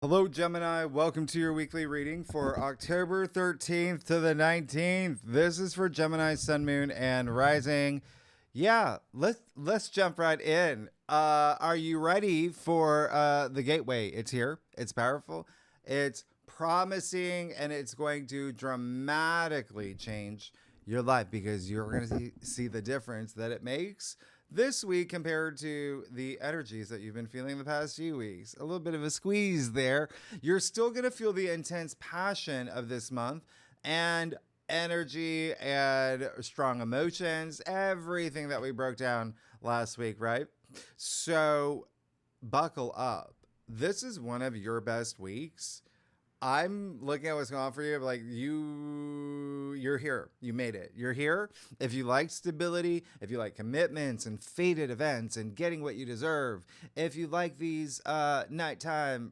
Hello, Gemini. Welcome to your weekly reading for October 13th to the 19th. This is for Gemini, Sun, Moon, and Rising. Yeah, let's jump right in. Are you ready for the gateway? It's here. It's powerful. It's promising, and it's going to dramatically change your life because you're going to see the difference that it makes this week compared to the energies that you've been feeling the past few weeks. A little bit of a squeeze there. You're still going to feel the intense passion of this month and energy and strong emotions, everything that we broke down last week, right? So buckle up. This is one of your best weeks. I'm looking at what's going on for you. Like you're here. You made it. You're here. If you like stability, if you like commitments and fated events and getting what you deserve, if you like these nighttime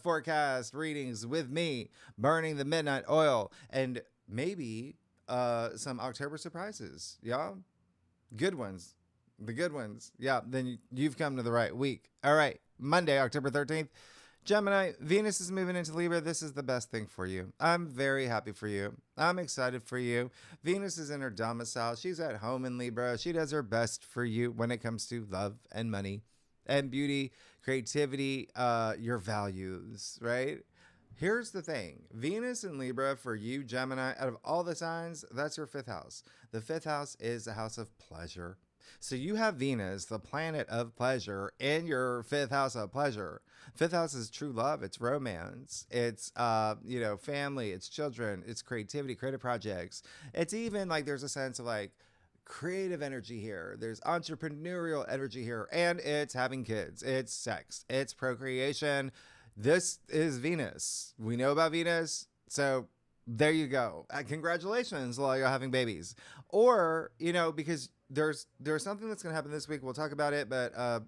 forecast readings with me, burning the midnight oil, and maybe some October surprises. Yeah, good ones. The good ones. Yeah, then you've come to the right week. All right, Monday, October 13th. Gemini, Venus is moving into Libra. This is the best thing for you. I'm very happy for you. I'm excited for you. Venus is in her domicile. She's at home in Libra. She does her best for you when it comes to love and money and beauty, creativity, your values, right? Here's the thing. Venus in Libra for you, Gemini, out of all the signs, that's your fifth house. The fifth house is a house of pleasure. So you have Venus, the planet of pleasure, in your fifth house of pleasure. Fifth house is true love. It's romance. It's, family. It's children. It's creativity, creative projects. It's even like there's a sense of like creative energy here. There's entrepreneurial energy here. And it's having kids. It's sex. It's procreation. This is Venus. We know about Venus. So there you go. Congratulations while you're having babies. Or, because there's something that's going to happen this week. We'll talk about it, but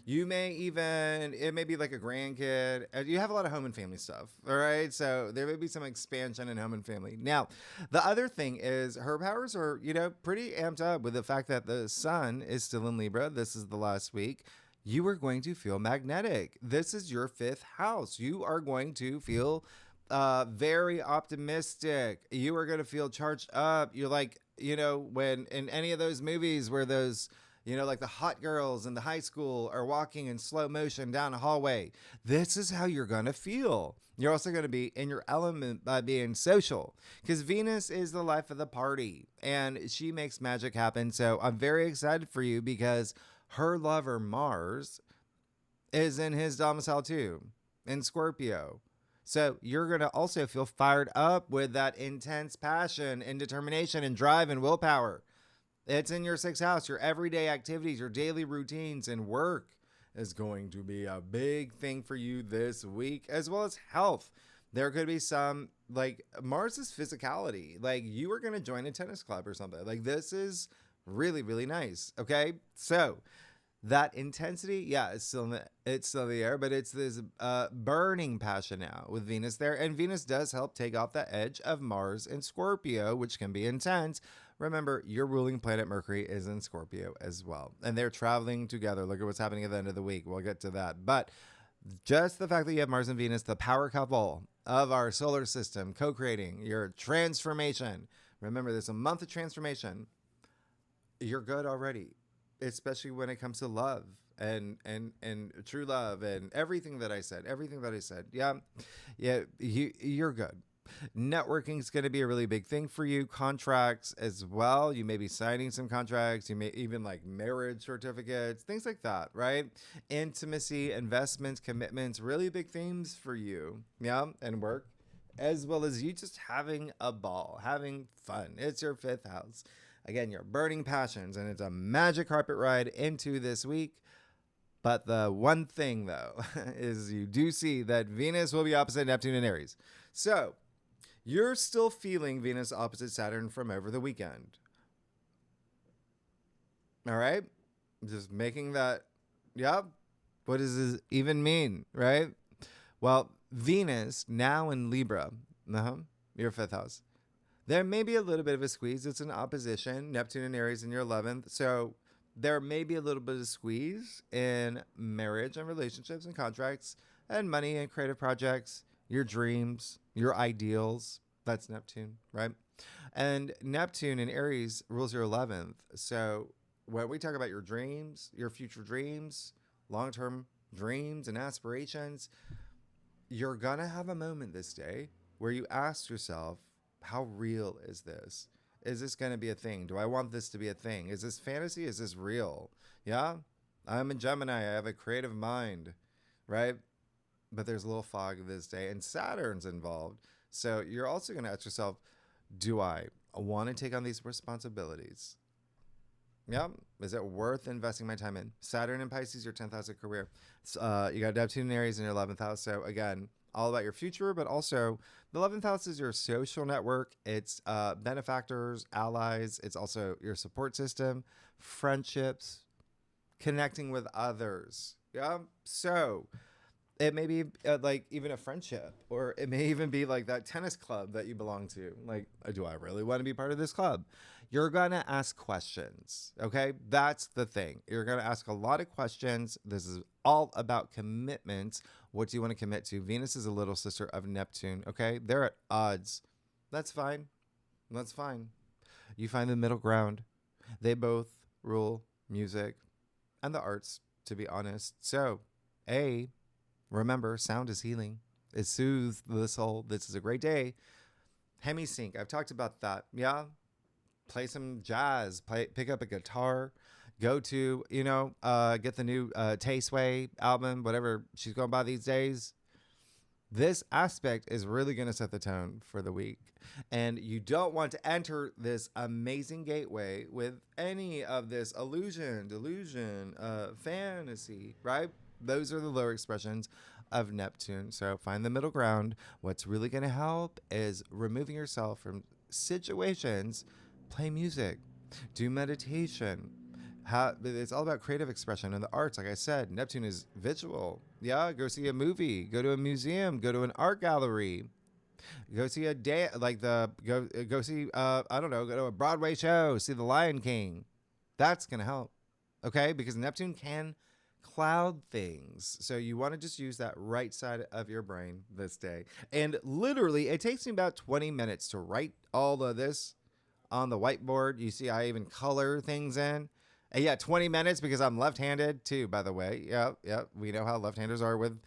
you may even, it may be like a grandkid. You have a lot of home and family stuff, all right? So there may be some expansion in home and family. Now, the other thing is her powers are, pretty amped up with the fact that the sun is still in Libra. This is the last week. You are going to feel magnetic. This is your fifth house. You are going to feel very optimistic. You are going to feel charged up. You're like, when in any of those movies where those, like the hot girls in the high school are walking in slow motion down a hallway, this is how you're going to feel. You're also going to be in your element by being social because Venus is the life of the party and she makes magic happen. So I'm very excited for you because her lover Mars is in his domicile too, in Scorpio. So you're going to also feel fired up with that intense passion and determination and drive and willpower. It's in your sixth house. Your everyday activities, your daily routines and work is going to be a big thing for you this week, as well as health. There could be some, like Mars's physicality. Like you are going to join a tennis club or something. Like this is really, really nice. Okay. So that intensity, yeah, it's still in the air, but it's this burning passion now with Venus there. And Venus does help take off the edge of Mars and Scorpio, which can be intense. Remember, your ruling planet Mercury is in Scorpio as well. And they're traveling together. Look at what's happening at the end of the week. We'll get to that. But just the fact that you have Mars and Venus, the power couple of our solar system, co-creating your transformation. Remember, there's a month of transformation. You're good already. Especially when it comes to love and true love and everything that I said. Yeah, you're good. Networking is going to be a really big thing for you. Contracts as well. You may be signing some contracts. You may even like marriage certificates, things like that, right? Intimacy, investments, commitments, really big themes for you. Yeah, and work, as well as you just having a ball, having fun. It's your fifth house. Again, your burning passions, and it's a magic carpet ride into this week. But the one thing, though, is you do see that Venus will be opposite Neptune and Aries. So you're still feeling Venus opposite Saturn from over the weekend. All right? Just making that, yeah. What does this even mean, right? Well, Venus now in Libra, your fifth house. There may be a little bit of a squeeze. It's an opposition, Neptune and Aries in your 11th. So there may be a little bit of squeeze in marriage and relationships and contracts and money and creative projects, your dreams, your ideals. That's Neptune, right? And Neptune in Aries rules your 11th. So when we talk about your dreams, your future dreams, long term dreams and aspirations, you're going to have a moment this day where you ask yourself, how real is this? Is this going to be a thing? Do I want this to be a thing? Is this fantasy? Is this real? Yeah. I'm a Gemini. I have a creative mind, right? But there's a little fog this day, and Saturn's involved. So you're also going to ask yourself, do I want to take on these responsibilities? Yeah. Is it worth investing my time in? Saturn and Pisces, your 10th house of career. You got Neptune and Aries in your 11th house. So again, all about your future, but also the 11th house is your social network. It's benefactors, allies. It's also your support system, friendships, connecting with others. Yeah. So it may be like even a friendship, or it may even be like that tennis club that you belong to. Like, do I really want to be part of this club? You're going to ask questions. Okay. That's the thing. You're going to ask a lot of questions. This is all about commitments. What do you want to commit to? Venus is a little sister of Neptune. Okay. They're at odds. That's fine. That's fine. You find the middle ground. They both rule music and the arts, to be honest. So, remember, sound is healing. It soothes the soul. This is a great day. Hemisync. I've talked about that. Yeah. Play some jazz. Pick up a guitar. Go to, get the new Tay Sway album, whatever she's going by these days. This aspect is really going to set the tone for the week. And you don't want to enter this amazing gateway with any of this illusion, delusion, fantasy, right? Those are the lower expressions of Neptune. So find the middle ground. What's really going to help is removing yourself from situations. Play music. Do meditation. It's all about creative expression and the arts. Like I said, Neptune is visual. Yeah, go see a movie. Go to a museum. Go to an art gallery. Go see a day, go see I don't know, go to a Broadway show. See The Lion King. That's gonna help. Okay, because Neptune can cloud things. So you want to just use that right side of your brain this day. And literally, it takes me about 20 minutes to write all of this on the whiteboard. You see, I even color things in. And yeah, 20 minutes because I'm left-handed too, by the way. Yeah. We know how left-handers are with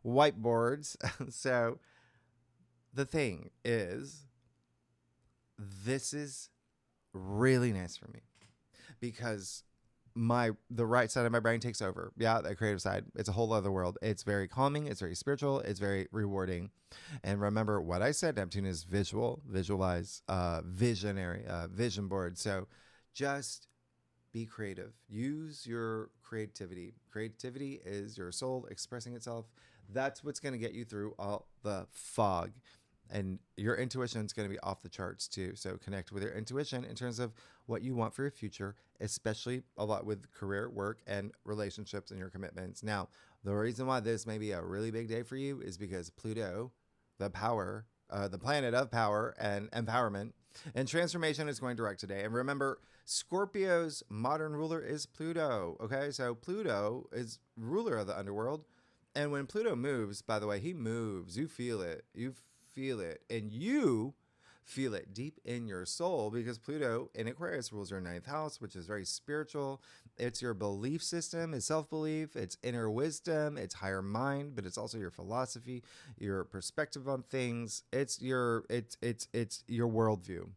whiteboards. So the thing is, this is really nice for me because the right side of my brain takes over. Yeah, the creative side. It's a whole other world. It's very calming. It's very spiritual. It's very rewarding. And remember what I said, Neptune is visualize, visionary, vision board. So just be creative. Use your creativity. Creativity is your soul expressing itself. That's what's going to get you through all the fog. And your intuition is going to be off the charts too. So connect with your intuition in terms of what you want for your future, especially a lot with career, work, and relationships and your commitments. Now, the reason why this may be a really big day for you is because Pluto, the planet of power and empowerment and transformation, is going direct today. And remember, Scorpio's modern ruler is Pluto. Okay, so Pluto is ruler of the underworld. And when Pluto moves, by the way, he moves. You feel it. You feel it. And you feel it deep in your soul because Pluto in Aquarius rules your 9th house, which is very spiritual. It's your belief system, it's self-belief, it's inner wisdom, it's higher mind, but it's also your philosophy, your perspective on things. It's your worldview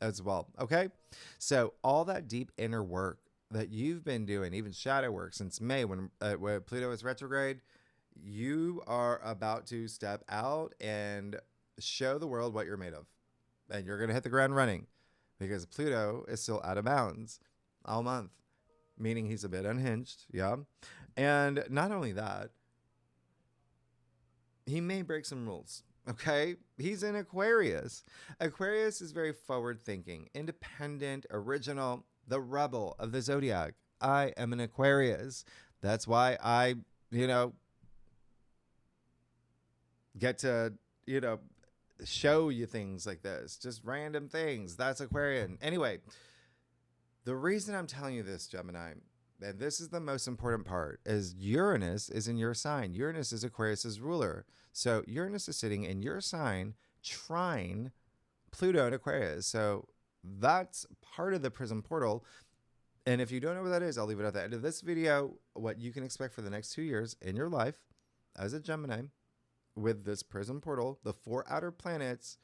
as well. Okay. So all that deep inner work that you've been doing, even shadow work since May when Pluto is retrograde, you are about to step out and show the world what you're made of. And you're going to hit the ground running because Pluto is still out of bounds all month, meaning he's a bit unhinged. Yeah. And not only that, he may break some rules. Okay. He's in Aquarius. Aquarius is very forward thinking, independent, original, the rebel of the zodiac. I am an Aquarius. That's why I, get to, show you things like this, just random things. That's Aquarian. Anyway, the reason I'm telling you this, Gemini, and this is the most important part, is Uranus is in your sign. Uranus is Aquarius's ruler. So Uranus is sitting in your sign, trine Pluto in Aquarius. So that's part of the prism portal. And if you don't know what that is, I'll leave it at the end of this video, what you can expect for the next 2 years in your life as a Gemini with this prism portal, the 4 outer planets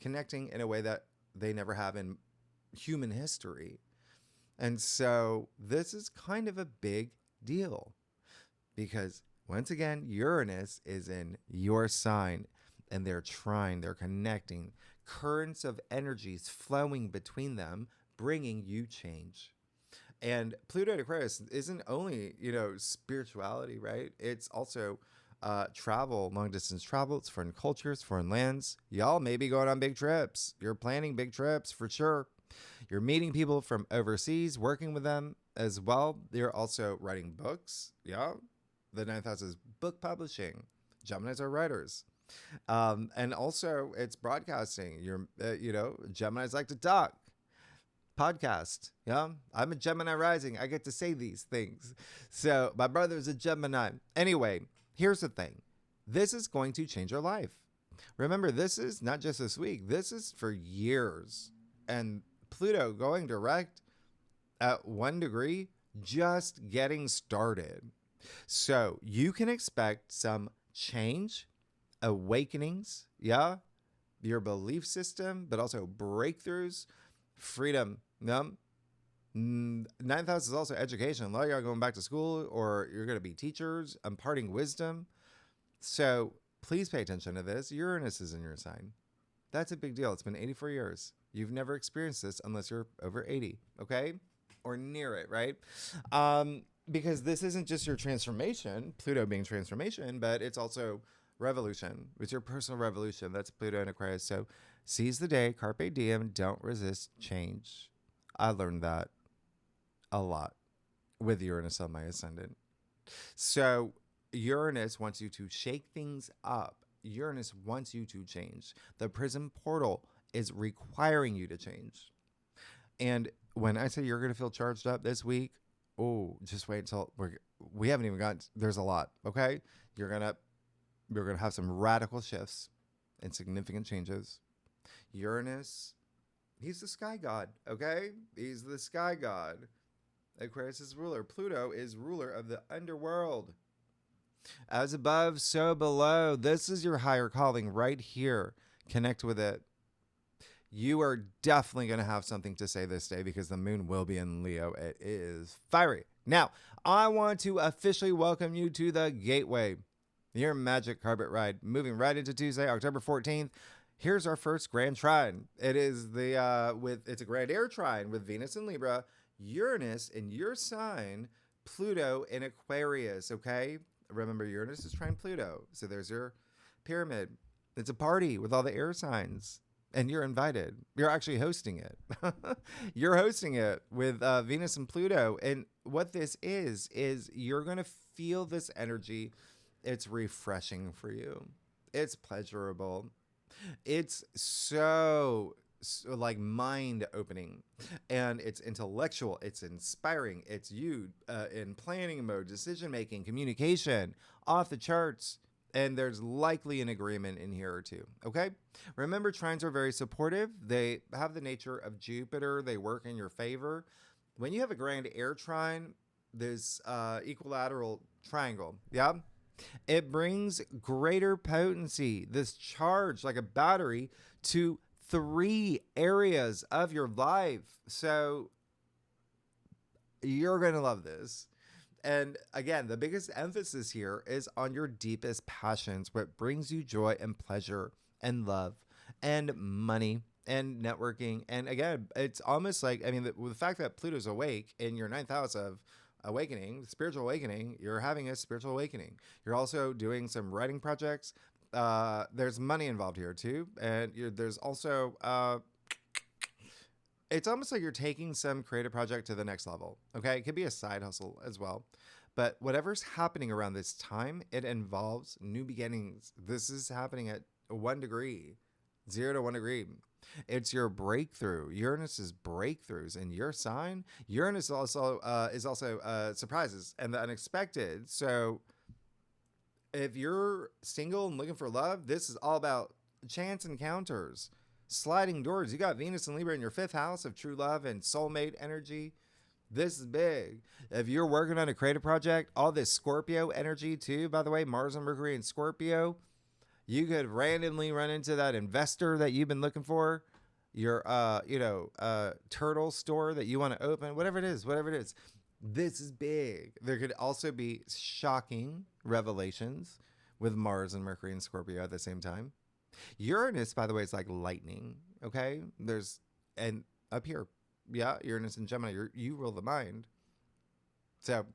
connecting in a way that they never have in human history. And so this is kind of a big deal because once again, Uranus is in your sign and they're connecting, currents of energies flowing between them, bringing you change. And Pluto in Aquarius isn't only, spirituality, right? It's also travel, long distance travel. It's foreign cultures, foreign lands. Y'all may be going on big trips. You're planning big trips for sure. You're meeting people from overseas, working with them as well. You're also writing books. Yeah. The 9th house is book publishing. Geminis are writers. And also it's broadcasting. Geminis like to talk. Podcast. Yeah. I'm a Gemini rising. I get to say these things. So my brother's a Gemini. Anyway, here's the thing. This is going to change your life. Remember, this is not just this week. This is for years. And Pluto going direct at 1 degree, just getting started. So you can expect some change, awakenings, yeah, your belief system, but also breakthroughs, freedom. No? 9th house is also education. A lot of y'all are going back to school or you're going to be teachers, imparting wisdom. So please pay attention to this. Uranus is in your sign. That's a big deal. It's been 84 years. You've never experienced this unless you're over 80, okay? Or near it, right? Because this isn't just your transformation, Pluto being transformation, but it's also revolution. It's your personal revolution. That's Pluto in Aquarius. So seize the day, carpe diem, don't resist change. I learned that a lot with Uranus on my ascendant. So Uranus wants you to shake things up. Uranus wants you to change. The prism portal is requiring you to change. And when I say you're going to feel charged up this week, just wait until we haven't even gotten, there's a lot, okay? You're going to have some radical shifts and significant changes. Uranus, he's the sky god, okay? He's the sky god. Aquarius is ruler. Pluto is ruler of the underworld. As above, so below. This is your higher calling right here. Connect with it. You are definitely going to have something to say this day because the moon will be in Leo. It is fiery. Now, I want to officially welcome you to the Gateway, your magic carpet ride, moving right into Tuesday, October 14th. Here's our first grand trine. It is it's a grand air trine with Venus in Libra, Uranus in your sign, Pluto in Aquarius, okay? Remember, Uranus is trine Pluto. So there's your pyramid. It's a party with all the air signs. And you're invited. You're actually hosting it. You're hosting it with Venus and Pluto. And what this is you're going to feel this energy. It's refreshing for you. It's pleasurable. It's so like mind opening, and it's intellectual. It's inspiring. It's you in planning mode, decision making, communication, off the charts. And there's likely an agreement in here or two, okay? Remember, trines are very supportive. They have the nature of Jupiter. They work in your favor. When you have a grand air trine, this equilateral triangle, yeah? It brings greater potency, this charge like a battery, to 3 areas of your life. So you're going to love this. And again, the biggest emphasis here is on your deepest passions, what brings you joy and pleasure and love and money and networking. And again, it's almost like, with the fact that Pluto's awake in your 9th house of awakening, spiritual awakening, you're having a spiritual awakening. You're also doing some writing projects. There's money involved here too. And there's also, it's almost like you're taking some creative project to the next level. Okay. It could be a side hustle as well. But whatever's happening around this time, it involves new beginnings. This is happening at 1 degree, 0 to 1 degree. It's your breakthrough. Uranus is breakthroughs in your sign. Uranus also is also surprises and the unexpected. So if you're single and looking for love, this is all about chance encounters, sliding doors. You got Venus and Libra in your 5th house of true love and soulmate energy. This is big. If you're working on a creative project, all this Scorpio energy too, by the way, Mars and Mercury in Scorpio, you could randomly run into that investor that you've been looking for, your turtle store that you want to open, whatever it is. This is big. There could also be shocking revelations with Mars and Mercury and Scorpio at the same time. Uranus, by the way, is like lightning. Okay, and up here, yeah, Uranus and Gemini, you rule the mind. So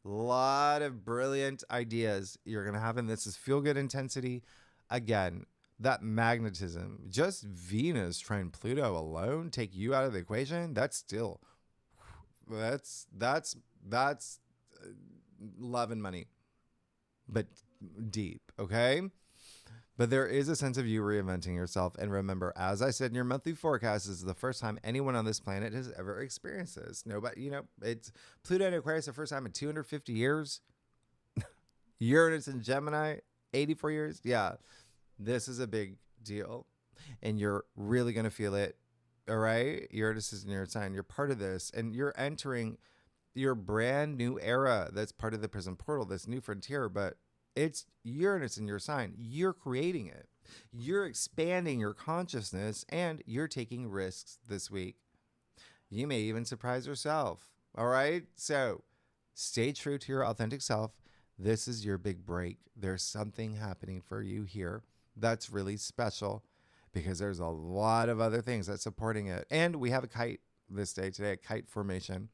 a lot of brilliant ideas you're going to have in this. Is feel good intensity. Again, that magnetism, just Venus trying Pluto alone, take you out of the equation. That's love and money, but deep. Okay. But there is a sense of you reinventing yourself. And remember, as I said in your monthly forecast, this is the first time anyone on this planet has ever experienced this. Nobody, it's Pluto in Aquarius the first time in 250 years. Uranus in Gemini, 84 years. Yeah, this is a big deal. And you're really going to feel it. All right? Uranus is in your sign. You're part of this. And you're entering your brand new era that's part of the prison portal, this new frontier. But it's Uranus in your sign. You're creating it. You're expanding your consciousness and you're taking risks this week. You may even surprise yourself. All right. So stay true to your authentic self. This is your big break. There's something happening for you here that's really special because there's a lot of other things that's supporting it. And we have a kite this day today, a kite formation.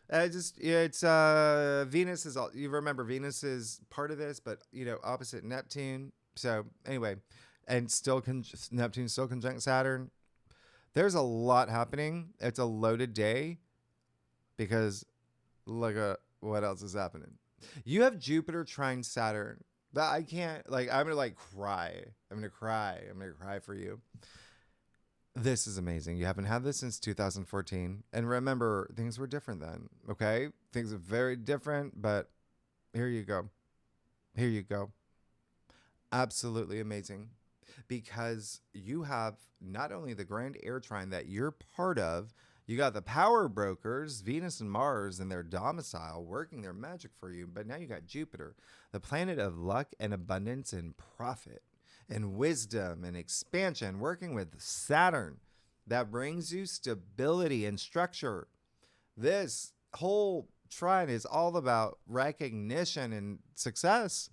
It's Venus is all, you remember Venus is part of this, but opposite Neptune. So anyway, and Neptune still conjunct Saturn. There's a lot happening. It's a loaded day because look at what else is happening. You have Jupiter trine Saturn. That I can't I'm gonna cry. I'm gonna cry for you. This is amazing. You haven't had this since 2014. And remember, things were different then, okay? Things are very different, but here you go. Here you go. Absolutely amazing. Because you have not only the grand air trine that you're part of, you got the power brokers, Venus and Mars in their domicile, working their magic for you. But now you got Jupiter, the planet of luck and abundance and profit and wisdom and expansion, working with Saturn that brings you stability and structure. This whole trine is all about recognition and success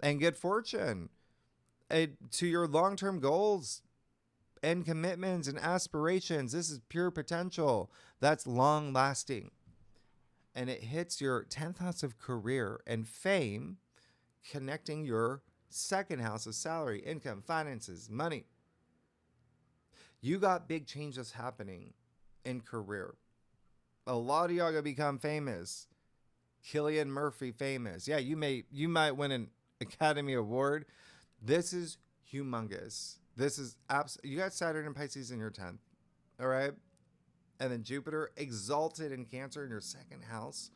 and good fortune to your long-term goals and commitments and aspirations. This is pure potential that's long-lasting. And it hits your 10th house of career and fame, connecting your 2nd house of salary, income, finances, money. You got big changes happening in career. A lot of y'all gonna become famous. Cillian Murphy famous. Yeah, you might win an Academy Award. This is humongous. This is you got Saturn and Pisces in your 10th. All right. And then Jupiter exalted in Cancer in your 2nd house.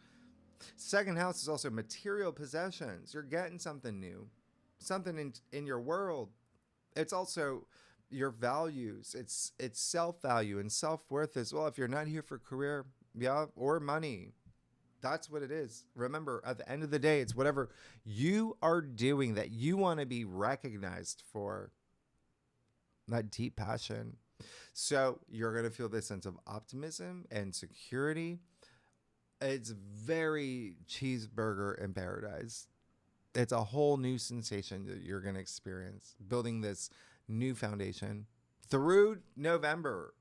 2nd house is also material possessions. You're getting something new. Something in your world. It's also your values. It's self-value and self-worth as well. If you're not here for career, or money, that's what it is. Remember, at the end of the day, it's whatever you are doing that you want to be recognized for. That deep passion. So you're going to feel this sense of optimism and security. It's very cheeseburger in paradise. It's a whole new sensation that you're going to experience, building this new foundation through November.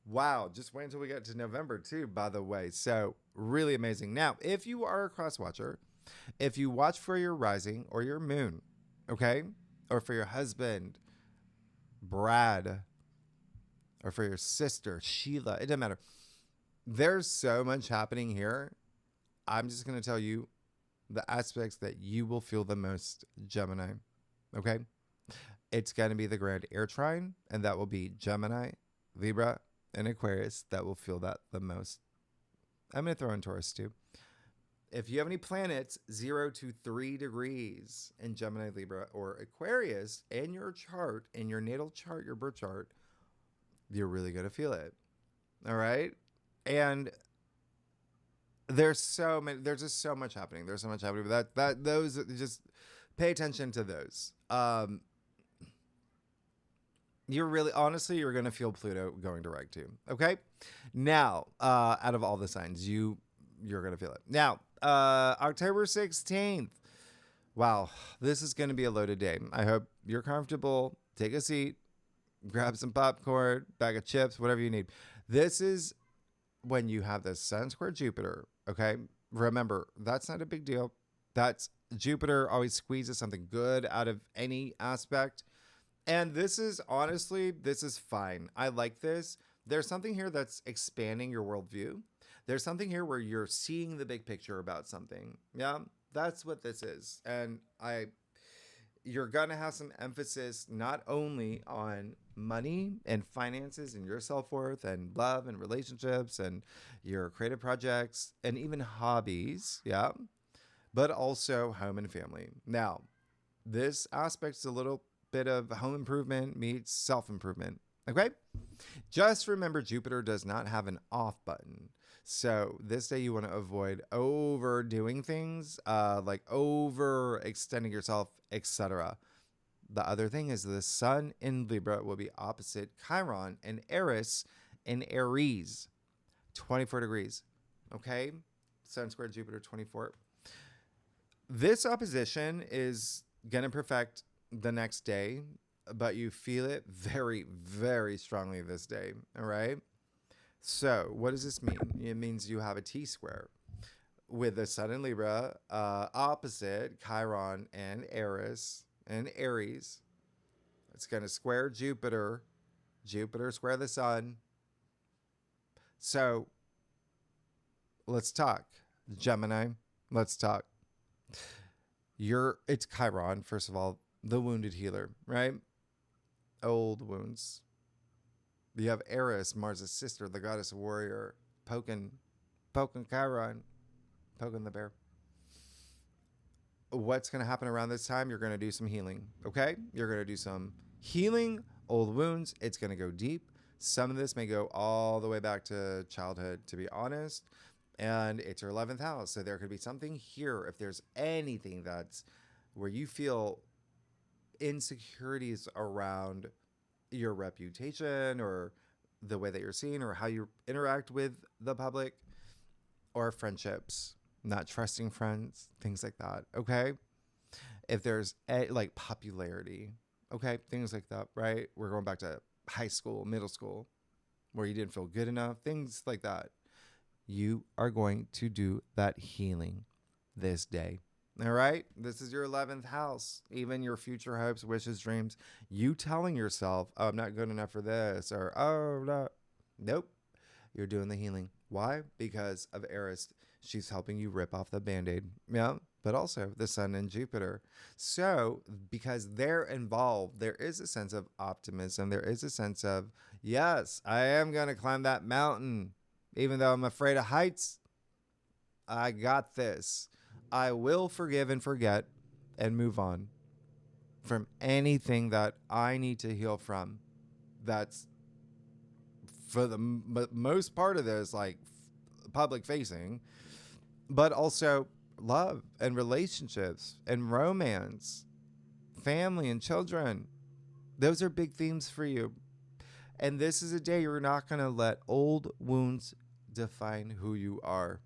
Wow, just wait until we get to November too, by the way. So really amazing. Now, if you are a cross watcher, if you watch for your rising or your moon, okay, or for your husband, Brad, or for your sister, Sheila, it doesn't matter. There's so much happening here. I'm just going to tell you the aspects that you will feel the most, Gemini. Okay? It's going to be the grand air trine, and that will be Gemini, Libra, and Aquarius that will feel that the most. I'm going to throw in Taurus too. If you have any planets 0 to 3 degrees in Gemini, Libra, or Aquarius in your chart, in your natal chart, your birth chart, you're really going to feel it. All right? And there's just so much happening. There's so much happening. But those, just pay attention to those. You're going to feel Pluto going direct too. Okay? Now, out of all the signs, you're going to feel it. Now, October 16th. Wow, this is going to be a loaded day. I hope you're comfortable. Take a seat, grab some popcorn, bag of chips, whatever you need. This is when you have the Sun square Jupiter, okay? Remember, that's not a big deal. That's Jupiter always squeezes something good out of any aspect. And this is fine. I like this. There's something here that's expanding your worldview. There's something here where you're seeing the big picture about something. Yeah, that's what this is. And you're going to have some emphasis not only on money and finances and your self-worth and love and relationships and your creative projects and even hobbies, yeah, but also home and family. Now, this aspect's a little bit of home improvement meets self-improvement, okay? Just remember, Jupiter does not have an off button. So this day you want to avoid overdoing things, like overextending yourself, etc. The other thing is the Sun in Libra will be opposite Chiron and Eris in Aries, 24 degrees. Okay? Sun squared Jupiter, 24. This opposition is going to perfect the next day, but you feel it very, very strongly this day. All right? So what does this mean? It means you have a T-square with the Sun in Libra opposite Chiron and Eris and Aries. It's going to square Jupiter. Jupiter square the Sun. So let's talk. Gemini, let's talk. It's Chiron, first of all, the wounded healer, right? Old wounds. You have Eris, Mars' sister, the goddess warrior, poking Chiron, poking the bear. What's going to happen around this time? You're going to do some healing, okay? You're going to do some healing, old wounds. It's going to go deep. Some of this may go all the way back to childhood, to be honest. And it's your 11th house. So there could be something here, if there's anything that's where you feel insecurities around your reputation or the way that you're seen or how you interact with the public or friendships, not trusting friends, things like that. Okay. If there's like popularity, okay, things like that, right? We're going back to high school, middle school, where you didn't feel good enough, things like that. You are going to do that healing this day. All right. This is your 11th house. Even your future hopes, wishes, dreams. You telling yourself, oh, I'm not good enough for this, or, oh, no. Nope. You're doing the healing. Why? Because of Eris. She's helping you rip off the Band-Aid. Yeah. But also the Sun and Jupiter. So because they're involved, there is a sense of optimism. There is a sense of, yes, I am going to climb that mountain. Even though I'm afraid of heights, I got this. I will forgive and forget and move on from anything that I need to heal from. That's for the most part of this, like public facing, but also love and relationships and romance, family and children. Those are big themes for you. And this is a day you're not going to let old wounds define who you are.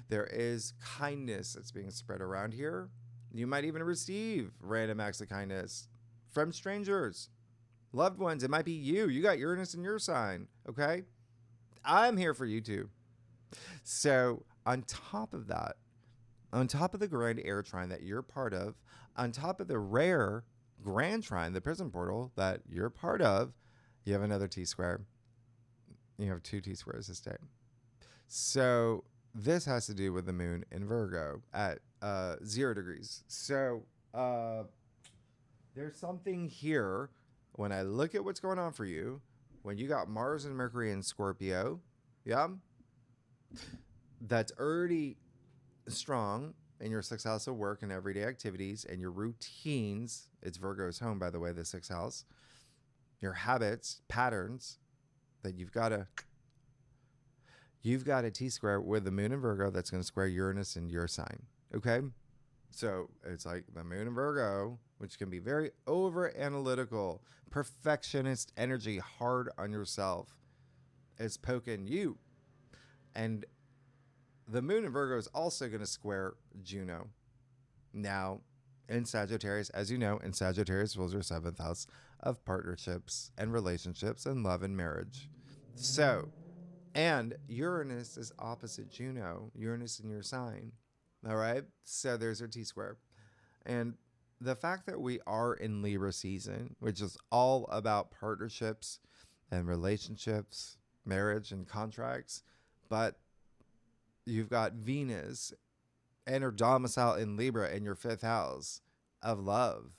There is kindness that's being spread around here. You might even receive random acts of kindness from strangers, loved ones. It might be you. You got Uranus in your sign, okay? I'm here for you too. So on top of that, on top of the grand air trine that you're part of, on top of the rare grand trine, the prison portal that you're part of, you have another T-square. You have 2 T-squares this day. So this has to do with the moon in Virgo at 0 degrees. So There's something here when I look at what's going on for you, when you got Mars and Mercury in Scorpio, yeah, that's already strong in your sixth house of work and everyday activities and your routines. It's Virgo's home, by the way, the sixth house. Your habits, patterns that you've got a T-square with the moon in Virgo that's going to square Uranus in your sign. Okay? So it's like the moon in Virgo, which can be very over analytical, perfectionist energy, hard on yourself. It's poking you. And the moon in Virgo is also going to square Juno. Now, in Sagittarius, as you know, in Sagittarius rules your seventh house of partnerships and relationships and love and marriage. So, and Uranus is opposite Juno, Uranus in your sign. All right. So there's our T-square. And the fact that we are in Libra season, which is all about partnerships and relationships, marriage and contracts, but you've got Venus and her domicile in Libra in your fifth house of love.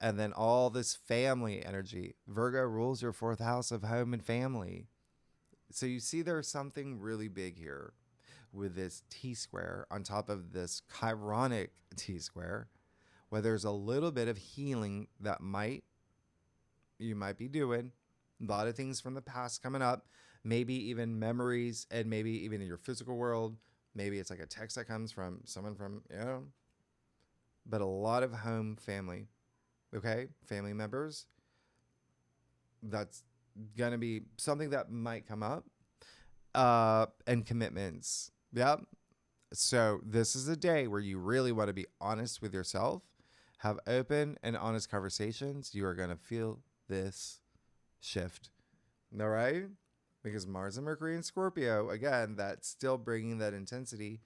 And then all this family energy. Virgo rules your fourth house of home and family. So you see there's something really big here with this T-square on top of this chironic T-square, where there's a little bit of healing that you might be doing. A lot of things from the past coming up, maybe even memories, and maybe even in your physical world. Maybe it's like a text that comes from someone from, but a lot of home family, okay? Family members. That's going to be something that might come up. And commitments. Yep. So this is a day where you really want to be honest with yourself, have open and honest conversations. You are going to feel this shift. All right? Because Mars and Mercury in Scorpio, again, that's still bringing that intensity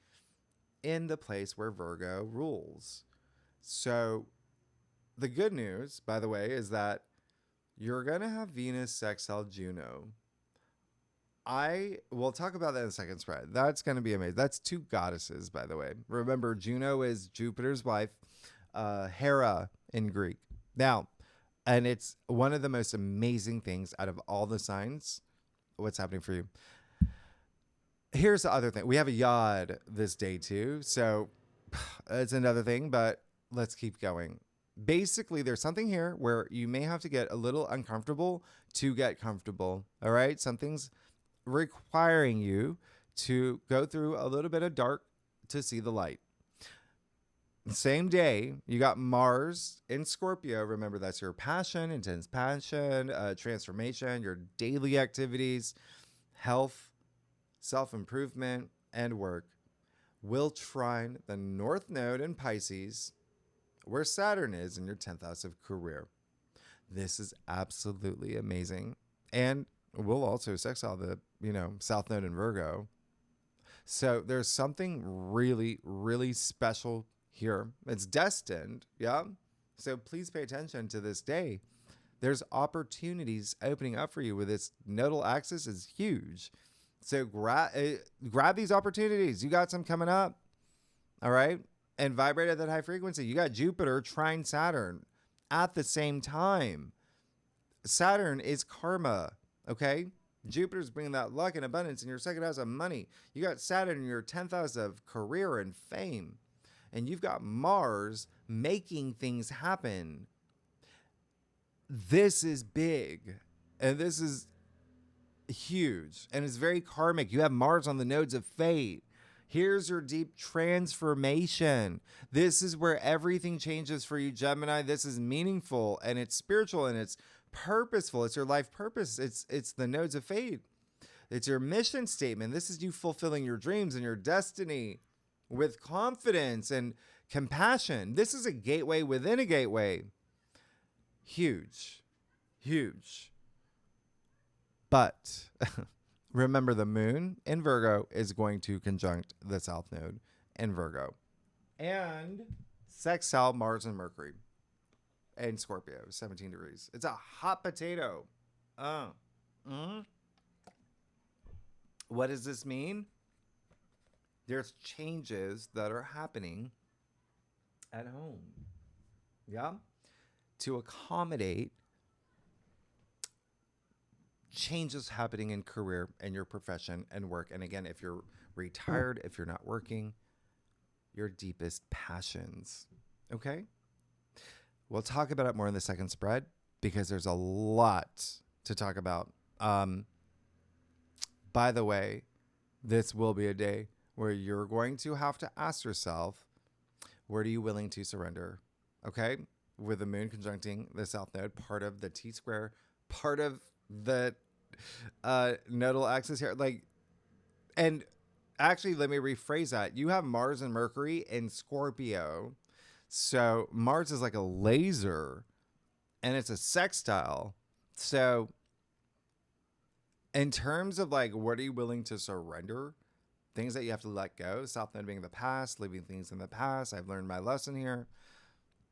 in the place where Virgo rules. So the good news, by the way, is that you're going to have Venus sextile Juno. I will talk about that in a second spread. That's going to be amazing. That's two goddesses, by the way. Remember, Juno is Jupiter's wife, Hera in Greek. Now, and it's one of the most amazing things out of all the signs. What's happening for you? Here's the other thing. We have a yod this day too. So it's another thing, but let's keep going. Basically, there's something here where you may have to get a little uncomfortable to get comfortable. All right. Something's requiring you to go through a little bit of dark to see the light. Same day, you got Mars in Scorpio. Remember, that's your passion, intense passion, transformation, your daily activities, health, self-improvement, and work. Will trine the North Node in Pisces, where Saturn is in your 10th house of career. This is absolutely amazing. And we'll also sextile the, South Node in Virgo. So there's something really, really special here. It's destined. Yeah. So please pay attention to this day. There's opportunities opening up for you with this nodal axis is huge. So grab these opportunities. You got some coming up. All right. And vibrate at that high frequency. You got Jupiter trine Saturn at the same time. Saturn is karma. Okay. Jupiter's bringing that luck and abundance in your second house of money. You got Saturn in your 10th house of career and fame. And you've got Mars making things happen. This is big. And this is huge. And it's very karmic. You have Mars on the nodes of fate. Here's your deep transformation. This is where everything changes for you, Gemini. This is meaningful and it's spiritual and it's purposeful. It's your life purpose. It's the nodes of fate. It's your mission statement. This is you fulfilling your dreams and your destiny with confidence and compassion. This is a gateway within a gateway. Huge, huge. But remember, the moon in Virgo is going to conjunct the South Node in Virgo. And sextile Mars and Mercury in Scorpio, 17 degrees. It's a hot potato. What does this mean? There's changes that are happening at home. Yeah. to accommodate changes happening in career and your profession and work. And again, if you're retired, if you're not working, your deepest passions. Okay? We'll talk about it more in the second spread because there's a lot to talk about. By the way, this will be a day where you're going to have to ask yourself, what are you willing to surrender? Okay? With the moon conjuncting the south node, part of the T-square, part of the nodal axis here. And actually, let me rephrase that. You have Mars and Mercury in Scorpio. So Mars is like a laser and it's a sextile. So in terms of what are you willing to surrender? Things that you have to let go, South Node being the past, leaving things in the past. I've learned my lesson here.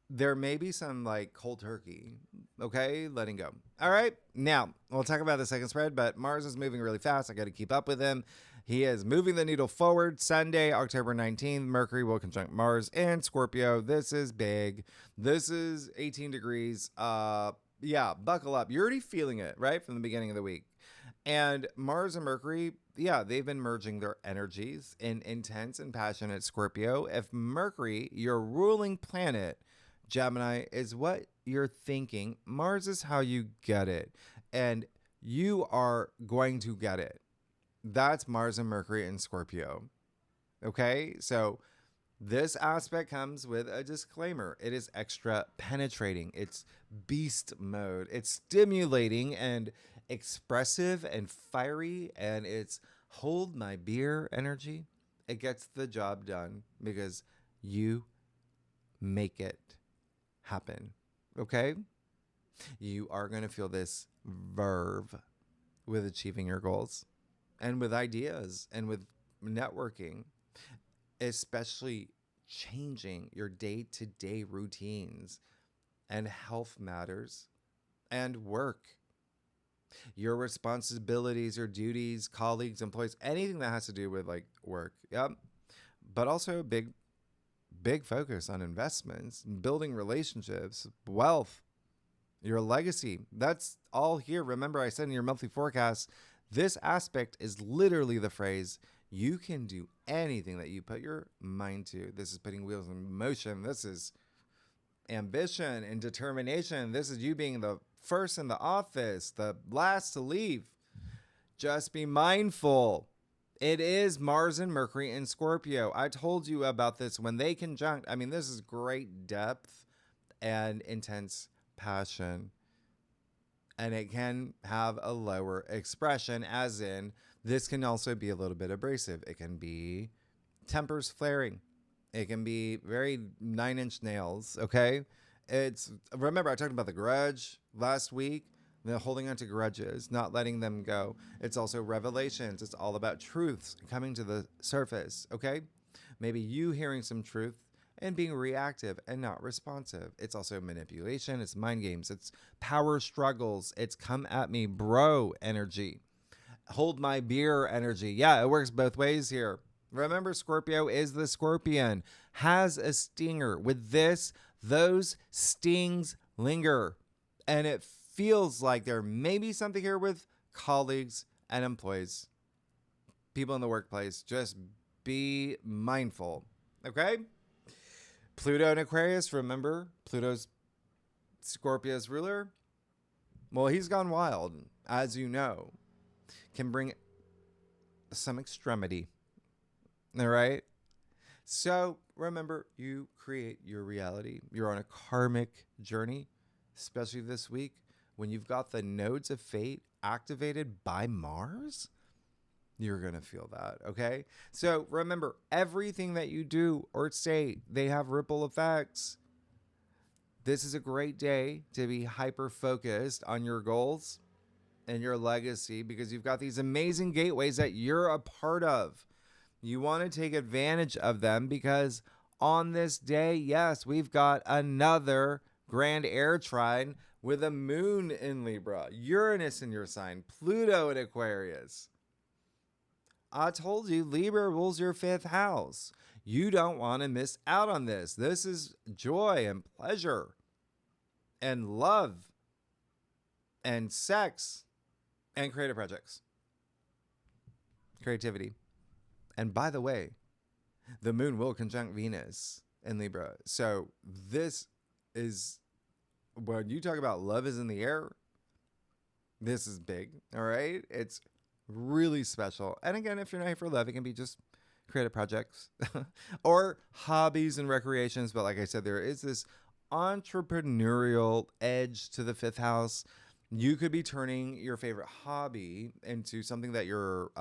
There may be some cold turkey, okay? Letting go. All right, now we'll talk about the second spread, but Mars is moving really fast. I got to keep up with him. He is moving the needle forward. Sunday, October 19th, Mercury will conjunct Mars in Scorpio. This is big. This is 18 degrees. Yeah, buckle up. You're already feeling it, right? From the beginning of the week. And Mars and Mercury, yeah, they've been merging their energies in intense and passionate Scorpio. If Mercury, your ruling planet, Gemini, is what you're thinking, Mars is how you get it. And you are going to get it. That's Mars and Mercury in Scorpio. Okay? So this aspect comes with a disclaimer. It is extra penetrating. It's beast mode. It's stimulating and expressive and fiery, and it's hold my beer energy. It gets the job done because you make it happen. Okay? You are going to feel this verve with achieving your goals and with ideas and with networking, especially changing your day-to-day routines and health matters and work. Your responsibilities, your duties, colleagues, employees, anything that has to do with work. Yep. But also big focus on investments, building relationships, wealth, your legacy. That's all here. Remember, I said in your monthly forecast, this aspect is literally the phrase, you can do anything that you put your mind to. This is putting wheels in motion. This is ambition and determination. This is you being the first in the office, the last to leave. Just be mindful. It is Mars and Mercury in Scorpio. I told you about this when they conjunct. I mean, this is great depth and intense passion. And it can have a lower expression, as in this can also be a little bit abrasive. It can be tempers flaring. It can be very 9-inch nails, okay? Remember I talked about the grudge last week, the holding on to grudges, not letting them go. It's also revelations. It's all about truths coming to the surface, okay? Maybe you hearing some truth and being reactive and not responsive. It's also manipulation. It's mind games. It's power struggles. It's come at me, bro energy. Hold my beer energy. Yeah, it works both ways here. Remember, Scorpio is the scorpion, has a stinger. With this, those stings linger. And it feels like there may be something here with colleagues and employees, people in the workplace. Just be mindful, okay? Pluto in Aquarius, remember, Pluto's Scorpio's ruler. Well, he's gone wild, as you know, can bring some extremity. All right. So remember, you create your reality. You're on a karmic journey, especially this week when you've got the nodes of fate activated by Mars. You're going to feel that. Okay. So remember, everything that you do or say, they have ripple effects. This is a great day to be hyper focused on your goals and your legacy because you've got these amazing gateways that you're a part of. You want to take advantage of them because on this day, yes, we've got another grand air trine with a moon in Libra, Uranus in your sign, Pluto in Aquarius. I told you, Libra rules your 5th house. You don't want to miss out on this. This is joy and pleasure. and love and sex and creative projects, creativity. And by the way, the moon will conjunct Venus in Libra. So this is, when you talk about love is in the air, this is big. All right. It's really special. And again, if you're not here for love, it can be just creative projects or hobbies and recreations. But like I said, there is this entrepreneurial edge to the fifth house. You could be turning your favorite hobby into something that you're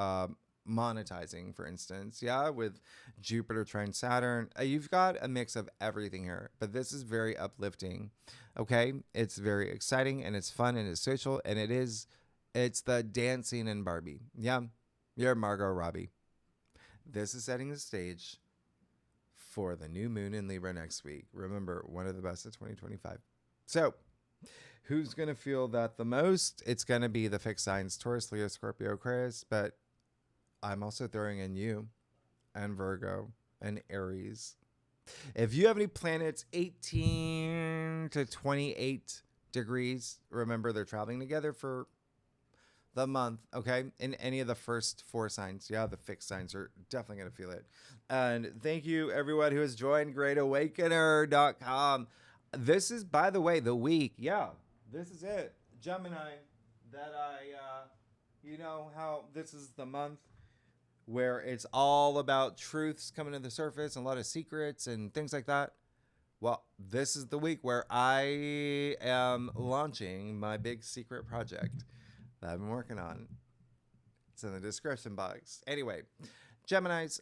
monetizing, for instance. Yeah, with Jupiter trine Saturn. You've got a mix of everything here, but this is very uplifting. Okay, it's very exciting and it's fun and it's social and it's the dancing in Barbie. Yeah, you're Margot Robbie. This is setting the stage for the new moon in Libra next week. Remember, one of the best of 2025. So, who's going to feel that the most? It's going to be the fixed signs, Taurus, Leo, Scorpio, Aquarius, but I'm also throwing in you and Virgo and Aries. If you have any planets 18 to 28 degrees, remember they're traveling together for the month, okay? In any of the first four signs. Yeah, the fixed signs are definitely going to feel it. And thank you, everyone who has joined GreatAwakener.com. This is, by the way, the week. Yeah, this is it. Gemini, that you know how this is the month where it's all about truths coming to the surface and a lot of secrets and things like that. Well, this is the week where I am launching my big secret project that I've been working on. It's in the description box. Anyway, Geminis,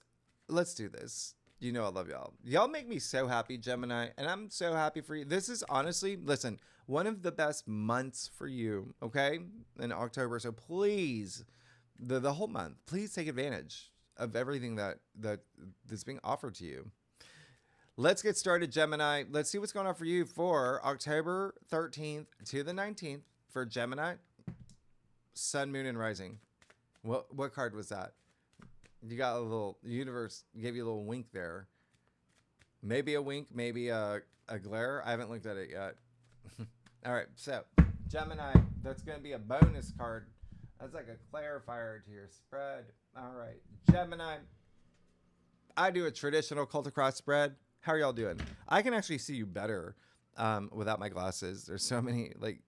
let's do this. You know I love y'all. Y'all make me so happy, Gemini, and I'm so happy for you. This is honestly, listen, one of the best months for you, okay, in October. So please, the whole month, please take advantage of everything that's being offered to you. Let's get started, Gemini. Let's see what's going on for you for October 13th to the 19th for Gemini, Sun, Moon, and Rising. What card was that? You got a little, universe gave you a little wink there. Maybe a wink, maybe a glare. I haven't looked at it yet. All right, so Gemini, that's going to be a bonus card. That's like a clarifier to your spread. All right, Gemini. I do a traditional cult across spread. How are y'all doing? I can actually see you better without my glasses. There's so many like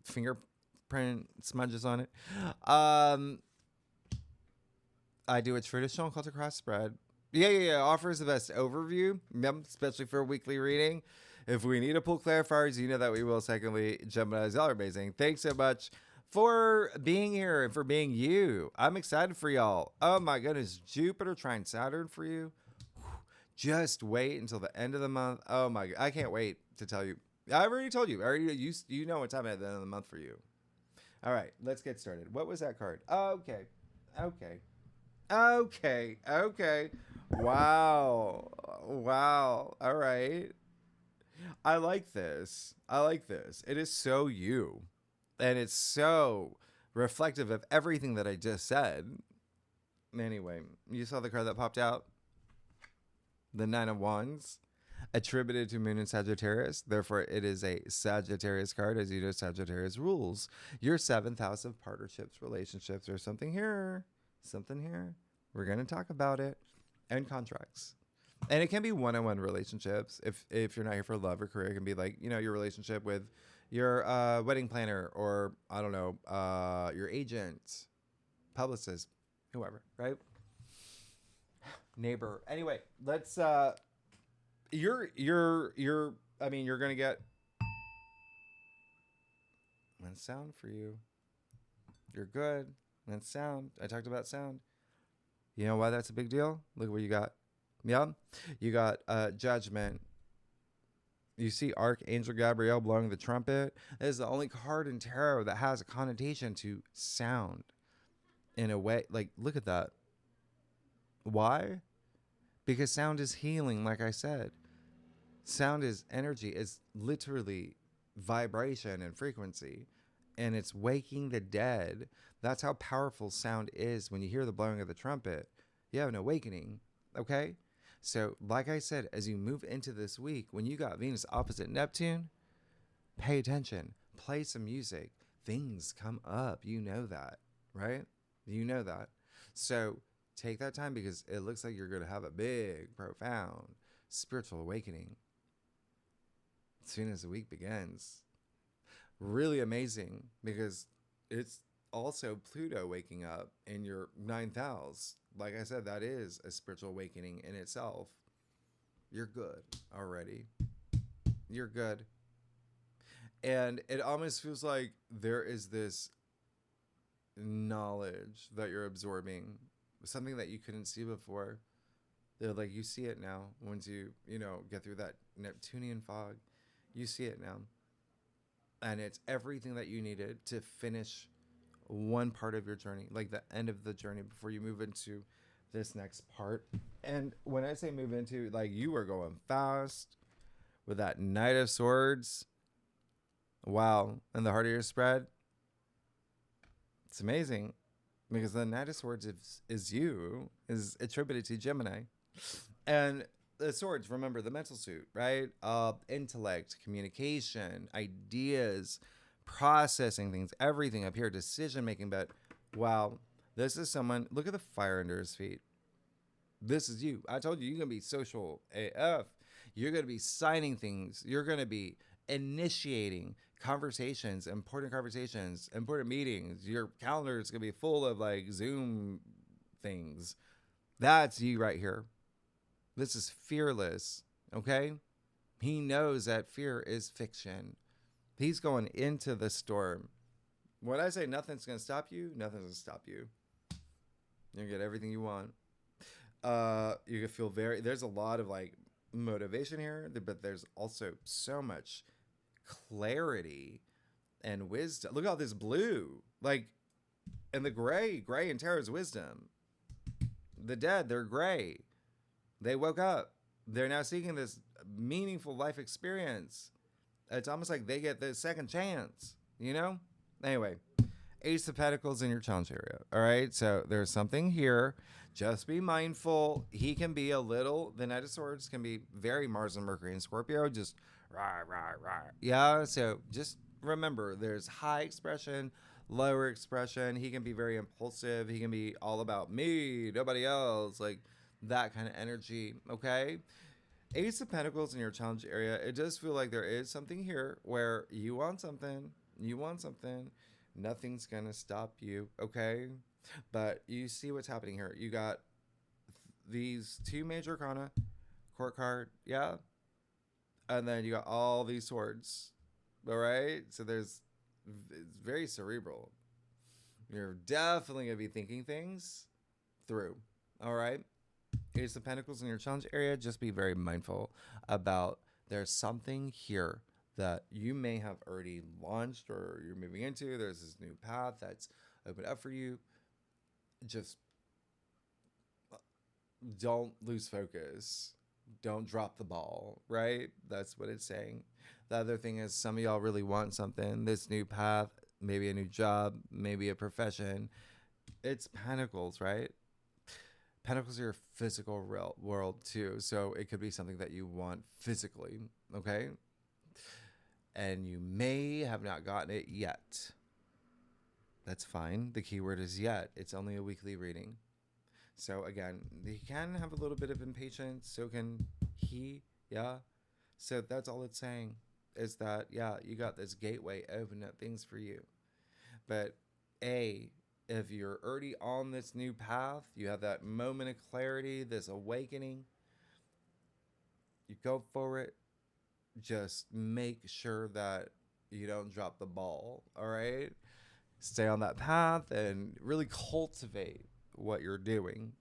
fingerprint smudges on it. I do a traditional cult across spread. Yeah. Offers the best overview, especially for a weekly reading. If we need to pull clarifiers, you know that we will. Secondly, Gemini's, y'all are amazing. Thanks so much for being here and for being you. I'm excited for y'all. Oh my goodness, Jupiter trine Saturn for you. Just wait until the end of the month. Oh my god, I can't wait to tell you. I've already told you. You know what time at the end of the month for you. All right, let's get started. What was that card? Okay. Wow. All right. I like this. It is so you. And it's so reflective of everything that I just said. Anyway, you saw the card that popped out? The Nine of Wands, attributed to Moon in Sagittarius. Therefore, it is a Sagittarius card. As you know, Sagittarius rules your seventh house of partnerships, relationships, or something here. We're going to talk about it. And contracts. And it can be one-on-one relationships. If you're not here for love or career, it can be like, you know, your relationship with your wedding planner or, I don't know, your agent, publicist, whoever, right? Neighbor. Anyway, let's you're gonna get one sound for you. You're good. And sound. I talked about sound. You know why that's a big deal? Look what you got. Yeah. You got Judgment. You see Archangel Gabriel blowing the trumpet. That is the only card in tarot that has a connotation to sound in a way. Like, look at that. Why? Because sound is healing, like I said. Sound is energy. It's literally vibration and frequency. And it's waking the dead. That's how powerful sound is. When you hear the blowing of the trumpet, you have an awakening. Okay? So, like I said, as you move into this week, when you got Venus opposite Neptune, Pay attention. Play some music. Things come up. You know that, right? You know that. So take that time because it looks like you're going to have a big, profound spiritual awakening as soon as the week begins. Really amazing because it's also Pluto waking up in your ninth house. Like I said, that is a spiritual awakening in itself. You're good already. You're good. And it almost feels like there is this knowledge that you're absorbing, something that you couldn't see before. They're like, you see it now. Once you get through that Neptunian fog, you see it now. And it's everything that you needed to finish one part of your journey, like the end of the journey before you move into this next part. And when I say move into, like, you are going fast with that Knight of Swords. Wow. And the heart of your spread. It's amazing because the Knight of Swords is attributed to Gemini. And the swords, remember the mental suit, right? Intellect, communication, ideas, processing things, everything up here, decision making. But wow, this is someone, look at the fire under his feet. This is you. I told you, you're going to be social AF. You're going to be signing things. You're going to be initiating conversations, important meetings. Your calendar is going to be full of like Zoom things. That's you right here. This is fearless, okay? He knows that fear is fiction. He's going into the storm. When I say nothing's going to stop you, nothing's going to stop you. You're going to get everything you want. You can feel there's a lot of like motivation here, but there's also so much clarity and wisdom. Look at all this blue, like, and the gray in tarot is wisdom. The dead, they're gray. They woke up. They're now seeking this meaningful life experience. It's almost like they get the second chance, you know? Anyway, Ace of Pentacles in your challenge area. All right, so there's something here. Just be mindful. He can be the Knight of Swords can be very Mars and Mercury and Scorpio. Just rah, rah, rah. Yeah, so just remember there's high expression, lower expression. He can be very impulsive. He can be all about me, nobody else. Like, that kind of energy, okay? Ace of Pentacles in your challenge area, it does feel like there is something here where you want something, nothing's gonna stop you, okay? But you see what's happening here. You got these two major arcana, court card, yeah? And then you got all these swords, all right? So it's very cerebral. You're definitely gonna be thinking things through, all right? Ace of Pentacles in your challenge area, just be very mindful about there's something here that you may have already launched or you're moving into. There's this new path that's opened up for you. Just don't lose focus. Don't drop the ball, right? That's what it's saying. The other thing is some of y'all really want something, this new path, maybe a new job, maybe a profession. It's Pentacles, right? Pentacles are your physical world too. So it could be something that you want physically, okay? And you may have not gotten it yet. That's fine. The keyword is yet. It's only a weekly reading. So again, you can have a little bit of impatience. So can he, yeah? So that's all it's saying is that, yeah, you got this gateway open up things for you. But if you're already on this new path, you have that moment of clarity, this awakening, you go for it. Just make sure that you don't drop the ball, all right? Stay on that path and really cultivate what you're doing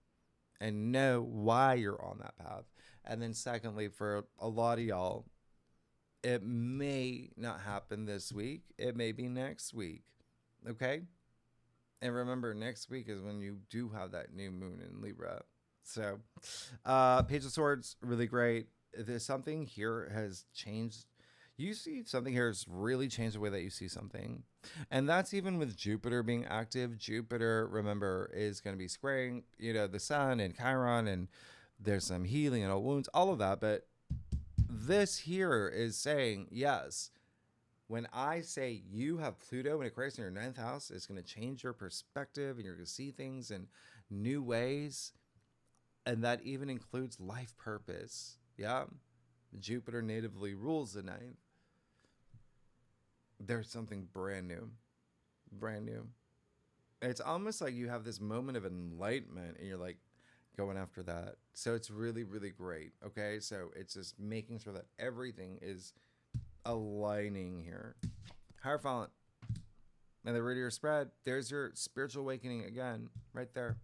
and know why you're on that path. And then secondly, for a lot of y'all, it may not happen this week. It may be next week, okay? And remember, next week is when you do have that new moon in Libra. So, Page of Swords, really great. There's something here has changed. You see something here has really changed the way that you see something. And that's even with Jupiter being active. Jupiter, remember, is going to be squaring, the sun and Chiron, and there's some healing and all wounds, all of that. But this here is saying, yes, When I say you have Pluto and Aquarius in your ninth house, it's going to change your perspective and you're going to see things in new ways. And that even includes life purpose. Yeah. Jupiter natively rules the ninth. There's something brand new. Brand new. It's almost like you have this moment of enlightenment and you're like going after that. So it's really, really great. Okay. So it's just making sure that everything is aligning here. Hierophant. And the root of your spread, there's your spiritual awakening again, right there.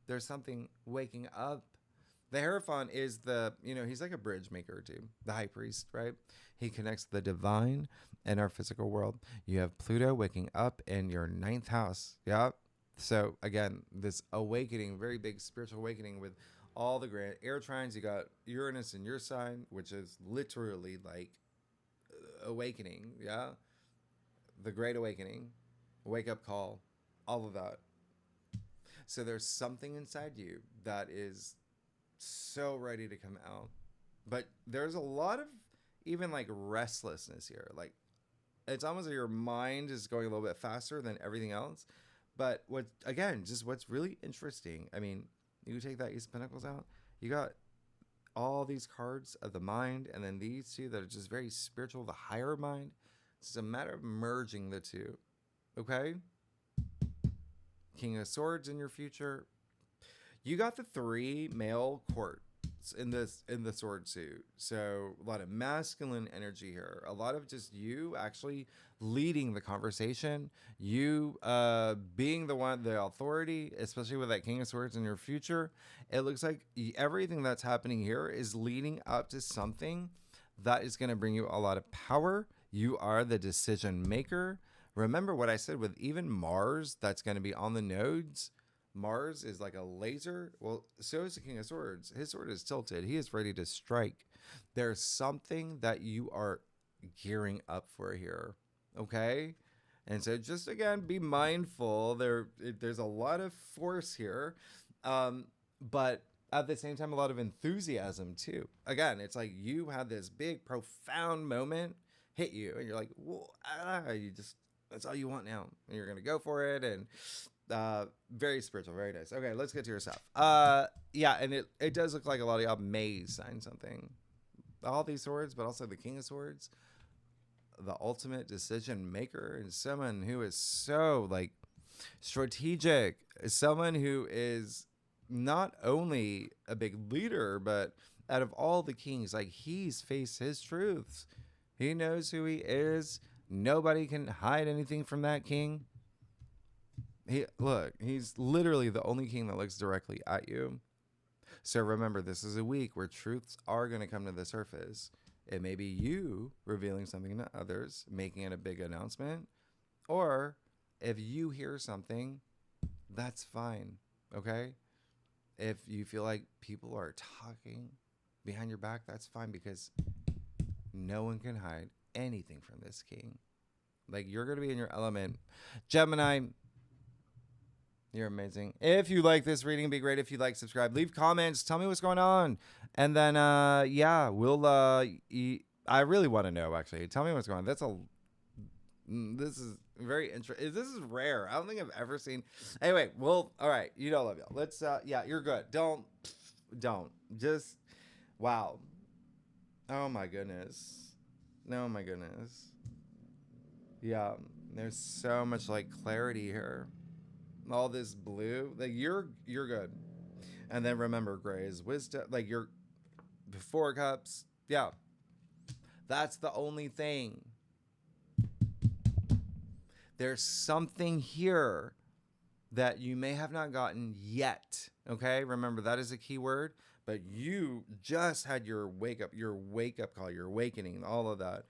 There's something waking up. The Hierophant is he's like a bridge maker too. The high priest, right? He connects the divine and our physical world. You have Pluto waking up in your ninth house. Yeah. So again, this awakening, very big spiritual awakening with all the grand air trines. You got Uranus in your sign, which is literally like awakening. Yeah. The great awakening, wake up call, all of that. So there's something inside you that is so ready to come out. But there's a lot of even like restlessness here. Like it's almost like your mind is going a little bit faster than everything else. But what's really interesting, I mean, you take that Ace of Pentacles out, you got all these cards of the mind, and then these two that are just very spiritual, the higher mind. It's a matter of merging the two. Okay? King of Swords in your future. You got the 3 male courts in the sword suit. So a lot of masculine energy here. A lot of just you actually leading the conversation. You being the authority, especially with that King of Swords in your future. It looks like everything that's happening here is leading up to something that is going to bring you a lot of power. You are the decision maker. Remember what I said with even Mars that's going to be on the nodes. Mars is like a laser. Well, so is the King of Swords. His sword is tilted. He is ready to strike. There's something that you are gearing up for here. Okay? And so just again, be mindful. There's a lot of force here. But at the same time, a lot of enthusiasm too. Again, it's like you had this big, profound moment hit you. And you're like, whoa, that's all you want now. And you're going to go for it. And very spiritual, very nice. Okay, let's get to your stuff. And it does look like a lot of y'all may sign something. All these swords, but also the King of Swords, the ultimate decision maker, and someone who is so like strategic, someone who is not only a big leader, but out of all the kings, like he's faced his truths. He knows who he is. Nobody can hide anything from that king. He's literally the only king that looks directly at you. So remember, this is a week where truths are going to come to the surface. It may be you revealing something to others, making it a big announcement. Or if you hear something, that's fine. Okay? If you feel like people are talking behind your back, that's fine, because no one can hide anything from this king. Like, you're going to be in your element. Gemini, you're amazing. If you like this reading, it'd be great if you like, subscribe, leave comments, tell me what's going on. And then, we'll, I really want to know, actually. Tell me what's going on. This is very interesting. This is rare. I don't think I've ever seen. Anyway, all right. You know, love y'all. Let's, you're good. Don't. Just, wow. Oh my goodness. Oh my goodness. Yeah, there's so much like clarity here. All this blue, like you're good. And then remember, gray is wisdom. Like you're 4 cups. Yeah, that's the only thing. There's something here that you may have not gotten yet. Okay, remember that is a key word. But you just had your wake up call, your awakening, all of that.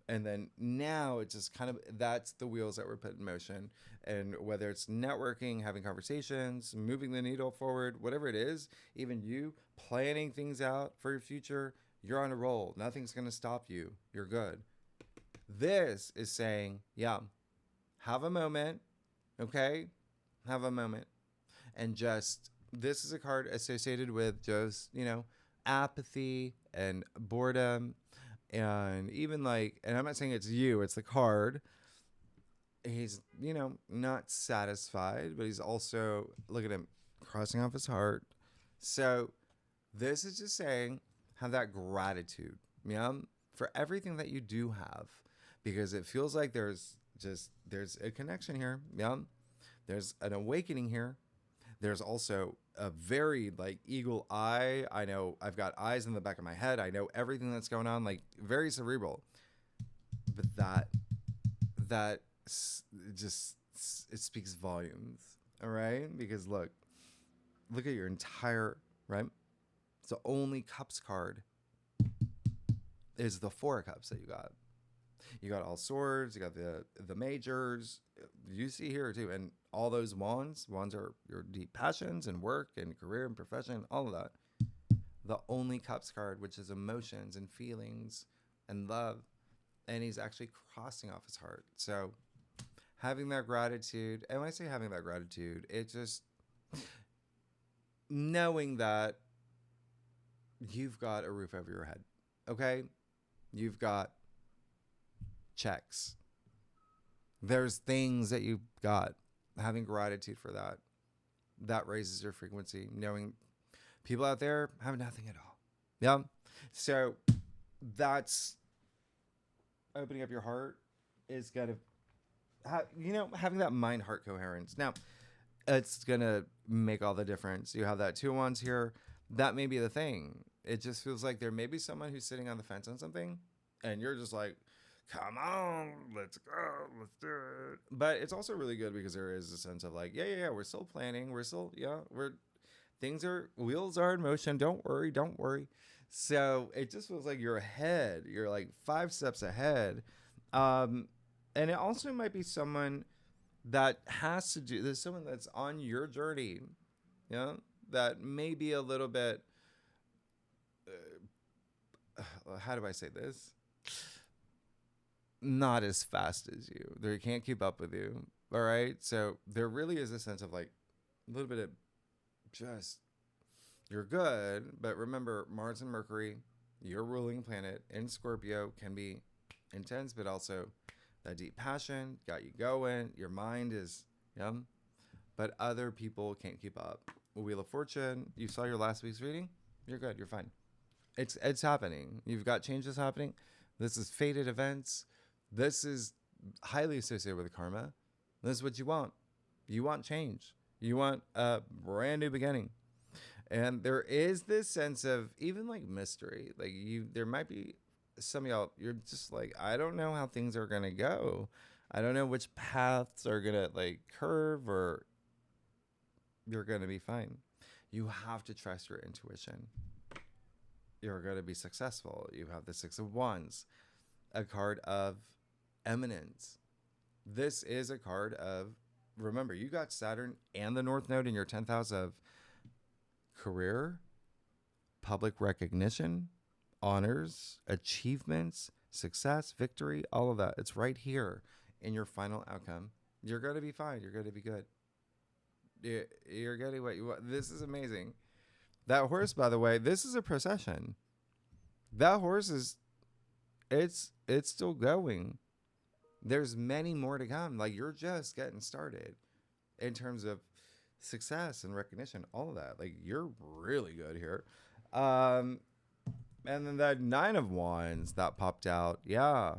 And then now it's just kind of, that's the wheels that were put in motion. And whether it's networking, having conversations, moving the needle forward, whatever it is, even you planning things out for your future, you're on a roll. Nothing's going to stop you. You're good. This is saying, have a moment. Okay. Have a moment. And just, this is a card associated with just, apathy and boredom. And even like, and I'm not saying it's you, it's the card. He's, not satisfied, but he's also, look at him crossing off his heart. So this is just saying, have that gratitude, for everything that you do have, because it feels like there's a connection here. There's an awakening here. There's also a very like eagle eye. I know I've got eyes in the back of my head. I know everything that's going on, like very cerebral. But that just, it speaks volumes. All right, because look at your entire, right? It's the only cups card is the Four of Cups that you got. You got all swords, you got the majors, you see here too, and all those wands are your deep passions and work and career and profession, all of that. The only cups card, which is emotions and feelings and love, and he's actually crossing off his heart. So having that gratitude, and when I say having that gratitude, it's just knowing that you've got a roof over your head, okay? You've got checks. There's things that you've got. Having gratitude for that raises your frequency. Knowing people out there have nothing at all. Yeah. So that's opening up your heart is gonna, having that mind-heart coherence. Now, it's gonna make all the difference. You have that Two of Wands here. That may be the thing. It just feels like there may be someone who's sitting on the fence on something, and you're just like, come on, let's go, let's do it. But it's also really good because there is a sense of like, yeah, we're still planning. Wheels are in motion. Don't worry. So it just feels like you're ahead. You're like 5 steps ahead. And it also might be someone that has to do, there's someone that's on your journey, that may be a little bit, how do I say this? Not as fast as you. They can't keep up with you. All right. So there really is a sense of like a little bit of just, you're good. But remember, Mars and Mercury, your ruling planet in Scorpio, can be intense, but also that deep passion got you going. Your mind is, but other people can't keep up. Wheel of Fortune, you saw your last week's reading. You're good. You're fine. It's happening. You've got changes happening. This is fated events. This is highly associated with karma. This is what you want. You want change. You want a brand new beginning. And there is this sense of even like mystery. Like there might be some of y'all, you're just like, I don't know how things are going to go. I don't know which paths are going to like curve, or you're going to be fine. You have to trust your intuition. You're going to be successful. You have the Six of Wands, a card of eminence. This is a card of, remember, you got Saturn and the North Node in your 10th house of career, public recognition, honors, achievements, success, victory, all of that. It's right here in your final outcome. You're going to be fine. You're going to be good. You're getting what you want. This is amazing. That horse, by the way, this is a procession. That horse is, it's still going. There's many more to come. Like, you're just getting started in terms of success and recognition, all of that. Like, you're really good here. And then that Nine of Wands that popped out. Yeah.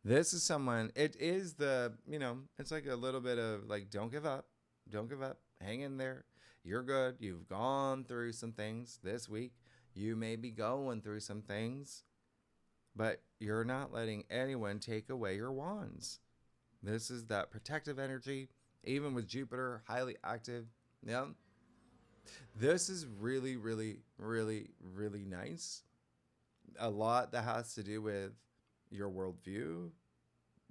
This is someone, it is the, it's like a little bit of like, don't give up. Don't give up. Hang in there. You're good. You've gone through some things this week. You may be going through some things, but you're not letting anyone take away your wands. This is that protective energy, even with Jupiter highly active. Yeah. This is really, really, really, really nice. A lot that has to do with your worldview,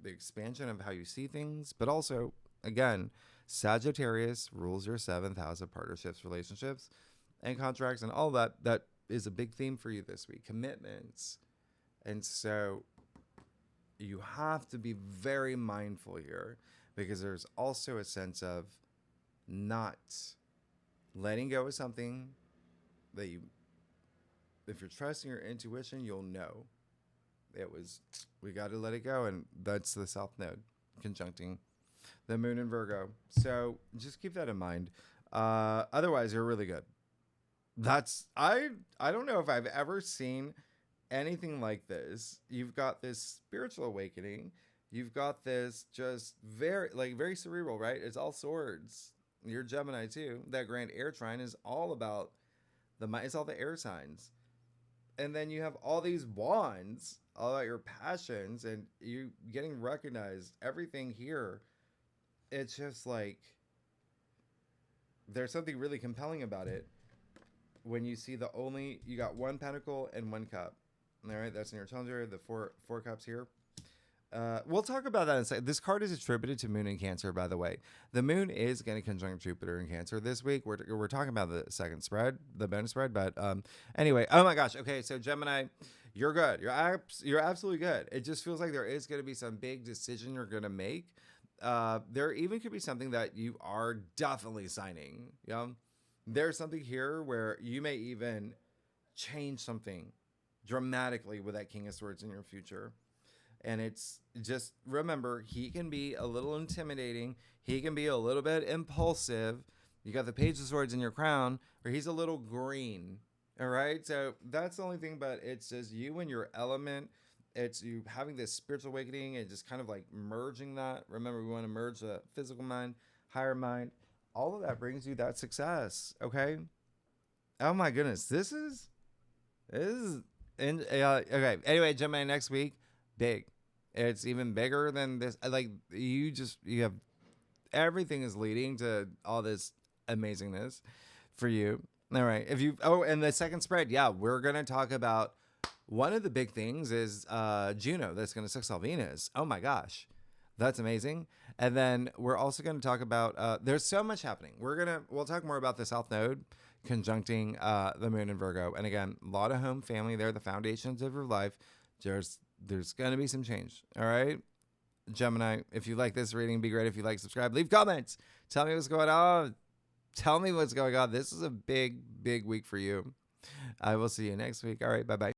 the expansion of how you see things, but also, again, Sagittarius rules your 7th house of partnerships, relationships, and contracts, and all that. That is a big theme for you this week, commitments. And so you have to be very mindful here, because there's also a sense of not letting go of something that you, if you're trusting your intuition, you'll know. we got to let it go. And that's the South Node conjuncting the moon in Virgo. So just keep that in mind. Otherwise, you're really good. I don't know if I've ever seen anything like this. You've got this spiritual awakening. You've got this just very cerebral, right? It's all swords. You're Gemini too. That grand air trine is all about it's all the air signs. And then you have all these wands, all about your passions, and you getting recognized. Everything here, it's just like there's something really compelling about it when you see you got one pentacle and one cup. All right, that's in your challenger. The four cups here. We'll talk about that in a second. This card is attributed to Moon in Cancer, by the way. The Moon is going to conjunct Jupiter in Cancer this week. We're talking about the second spread, the bonus spread. But anyway, oh my gosh. Okay, so Gemini, you're good. You're absolutely good. It just feels like there is going to be some big decision you're going to make. There even could be something that you are definitely signing. You know? There's something here where you may even change something dramatically with that King of Swords in your future. And it's just, remember, he can be a little intimidating. He can be a little bit impulsive. You got the Page of Swords in your crown, where he's a little green. All right? So that's the only thing, but it's just you and your element. It's you having this spiritual awakening and just kind of like merging that. Remember, we want to merge the physical mind, higher mind. All of that brings you that success. Okay? Oh my goodness. This is okay. Anyway, Gemini next week, big. It's even bigger than this. Like you have everything is leading to all this amazingness for you. All right. And the second spread, yeah, we're gonna talk about one of the big things is Juno that's gonna sextile Venus. Oh my gosh, that's amazing. And then we're also gonna talk about there's so much happening. We'll talk more about the South Node conjuncting the Moon in Virgo. And again, a lot of home, family. They're the foundations of your life. There's going to be some change. All right. Gemini, if you like this reading, be great. If you like, subscribe, leave comments. Tell me what's going on. Tell me what's going on. This is a big, big week for you. I will see you next week. All right. Bye-bye.